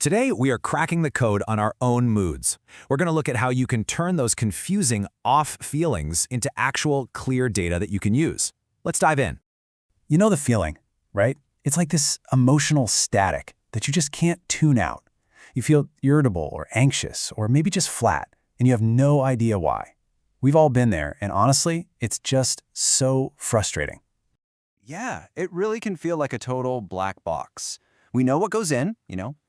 Today, we are cracking the code on our own moods. We're going to look at how you can turn those confusing off feelings into actual clear data that you can use. Let's dive in. You know the feeling, right? It's like this emotional static that you just can't tune out. You feel irritable or anxious or maybe just flat, and you have no idea why. We've all been there, and honestly, it's just so frustrating. Yeah, it really can feel like a total black box. We know what goes in,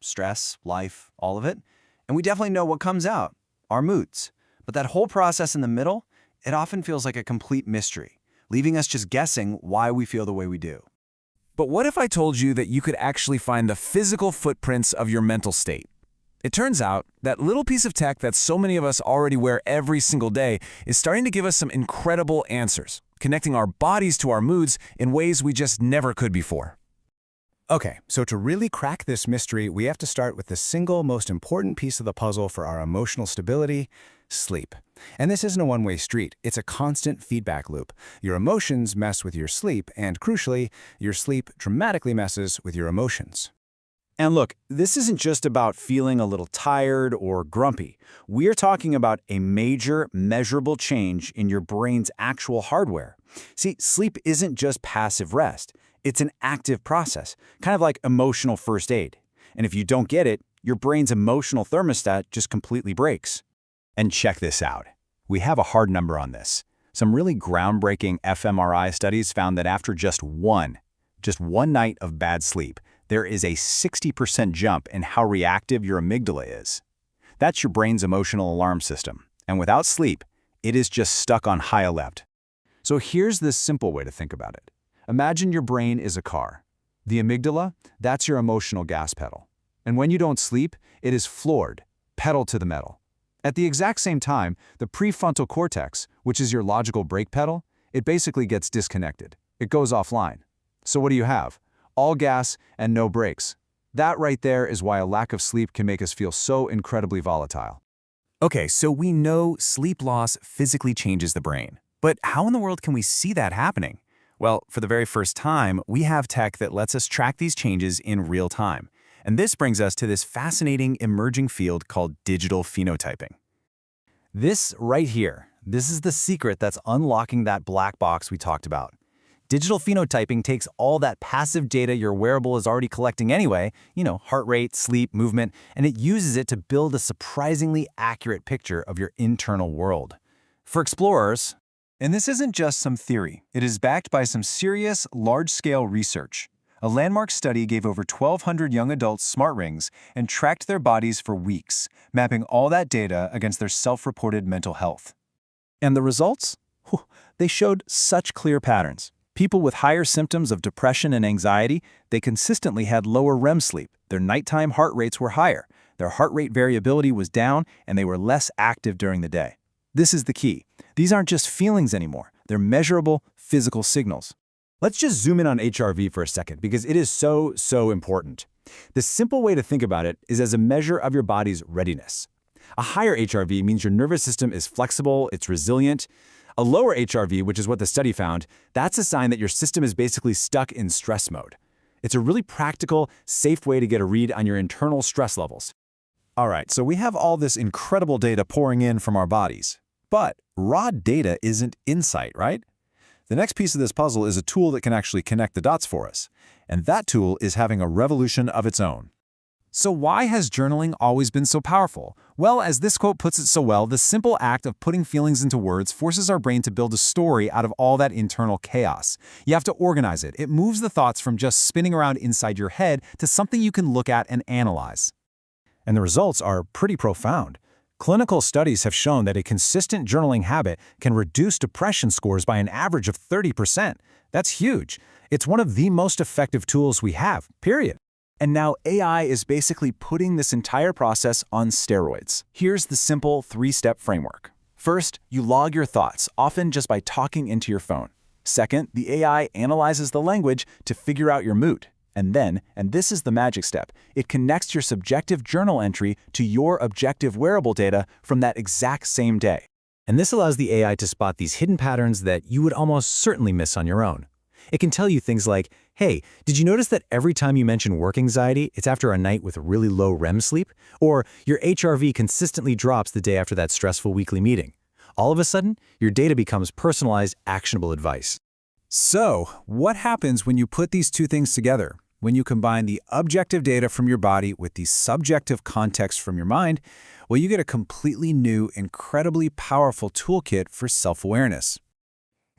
stress, life, all of it, and we definitely know what comes out, our moods. But that whole process in the middle, it often feels like a complete mystery, leaving us just guessing why we feel the way we do. But what if I told you that you could actually find the physical footprints of your mental state? It turns out that little piece of tech that so many of us already wear every single day is starting to give us some incredible answers, connecting our bodies to our moods in ways we just never could before. Okay, so to really crack this mystery, we have to start with the single most important piece of the puzzle for our emotional stability: sleep. And this isn't a one-way street, it's a constant feedback loop. Your emotions mess with your sleep, and crucially, your sleep dramatically messes with your emotions. And look, this isn't just about feeling a little tired or grumpy. We're talking about a major, measurable change in your brain's actual hardware. See, sleep isn't just passive rest. It's an active process, kind of like emotional first aid. And if you don't get it, your brain's emotional thermostat just completely breaks. And check this out. We have a hard number on this. Some really groundbreaking fMRI studies found that after just one night of bad sleep, there is a 60% jump in how reactive your amygdala is. That's your brain's emotional alarm system. And without sleep, it is just stuck on high alert. So here's this simple way to think about it. Imagine your brain is a car. The amygdala, that's your emotional gas pedal. And when you don't sleep, it is floored, pedal to the metal. At the exact same time, the prefrontal cortex, which is your logical brake pedal, it basically gets disconnected. It goes offline. So what do you have? All gas and no brakes. That right there is why a lack of sleep can make us feel so incredibly volatile. Okay, so we know sleep loss physically changes the brain. But how in the world can we see that happening? Well, for the very first time, we have tech that lets us track these changes in real time. And this brings us to this fascinating emerging field called digital phenotyping. This right here, this is the secret that's unlocking that black box we talked about. Digital phenotyping takes all that passive data your wearable is already collecting anyway, heart rate, sleep, movement, and it uses it to build a surprisingly accurate picture of your internal world. For explorers, and this isn't just some theory, it is backed by some serious, large-scale research. A landmark study gave over 1,200 young adults smart rings and tracked their bodies for weeks, mapping all that data against their self-reported mental health. And the results? They showed such clear patterns. People with higher symptoms of depression and anxiety, they consistently had lower REM sleep. Their nighttime heart rates were higher. Their heart rate variability was down, and they were less active during the day. This is the key. These aren't just feelings anymore. They're measurable physical signals. Let's just zoom in on HRV for a second because it is so important. The simple way to think about it is as a measure of your body's readiness. A higher HRV means your nervous system is flexible, it's resilient. A lower HRV, which is what the study found, that's a sign that your system is basically stuck in stress mode. It's a really practical, safe way to get a read on your internal stress levels. All right, so we have all this incredible data pouring in from our bodies. But raw data isn't insight, right? The next piece of this puzzle is a tool that can actually connect the dots for us. And that tool is having a revolution of its own. So why has journaling always been so powerful? Well, as this quote puts it so well, the simple act of putting feelings into words forces our brain to build a story out of all that internal chaos. You have to organize it. It moves the thoughts from just spinning around inside your head to something you can look at and analyze. And the results are pretty profound. Clinical studies have shown that a consistent journaling habit can reduce depression scores by an average of 30%. That's huge. It's one of the most effective tools we have, period. And now AI is basically putting this entire process on steroids. Here's the simple 3-step framework. First, you log your thoughts, often just by talking into your phone. Second, the AI analyzes the language to figure out your mood. And then, and this is the magic step, it connects your subjective journal entry to your objective wearable data from that exact same day. And this allows the AI to spot these hidden patterns that you would almost certainly miss on your own. It can tell you things like, Hey, did you notice that every time you mention work anxiety, it's after a night with really low REM sleep? Or your HRV consistently drops the day after that stressful weekly meeting? All of a sudden, your data becomes personalized, actionable advice. So, what happens when you put these two things together? When you combine the objective data from your body with the subjective context from your mind, well, you get a completely new, incredibly powerful toolkit for self-awareness.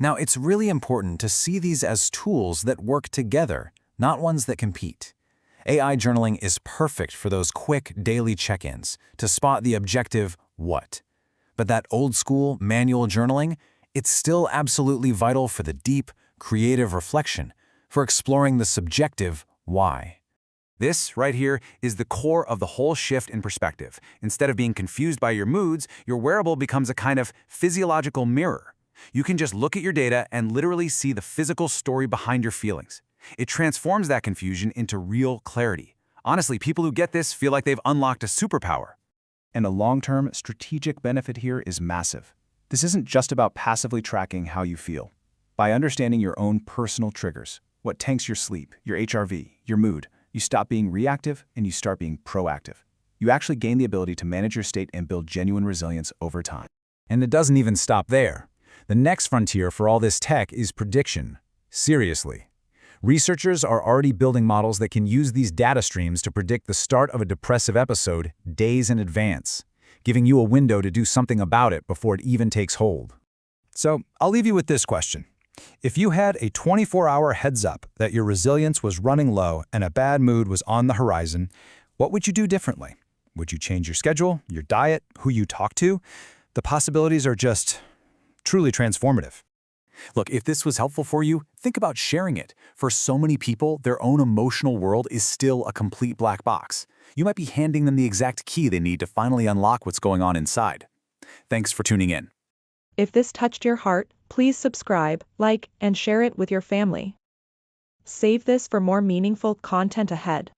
Now, it's really important to see these as tools that work together, not ones that compete. AI journaling is perfect for those quick daily check-ins to spot the objective what. But that old-school manual journaling, it's still absolutely vital for the deep, creative reflection, for exploring the subjective why. This, right here, is the core of the whole shift in perspective. Instead of being confused by your moods, your wearable becomes a kind of physiological mirror. You can just look at your data and literally see the physical story behind your feelings. It transforms that confusion into real clarity. Honestly, people who get this feel like they've unlocked a superpower. And a long-term strategic benefit here is massive. This isn't just about passively tracking how you feel. By understanding your own personal triggers, what tanks your sleep, your HRV, your mood, you stop being reactive and you start being proactive. You actually gain the ability to manage your state and build genuine resilience over time. And it doesn't even stop there. The next frontier for all this tech is prediction. Seriously. Researchers are already building models that can use these data streams to predict the start of a depressive episode days in advance, giving you a window to do something about it before it even takes hold. So I'll leave you with this question. If you had a 24-hour heads up that your resilience was running low and a bad mood was on the horizon, what would you do differently? Would you change your schedule, your diet, who you talk to? The possibilities are just truly transformative. Look, if this was helpful for you, think about sharing it. For so many people, their own emotional world is still a complete black box. You might be handing them the exact key they need to finally unlock what's going on inside. Thanks for tuning in. If this touched your heart, please subscribe, like, and share it with your family. Save this for more meaningful content ahead.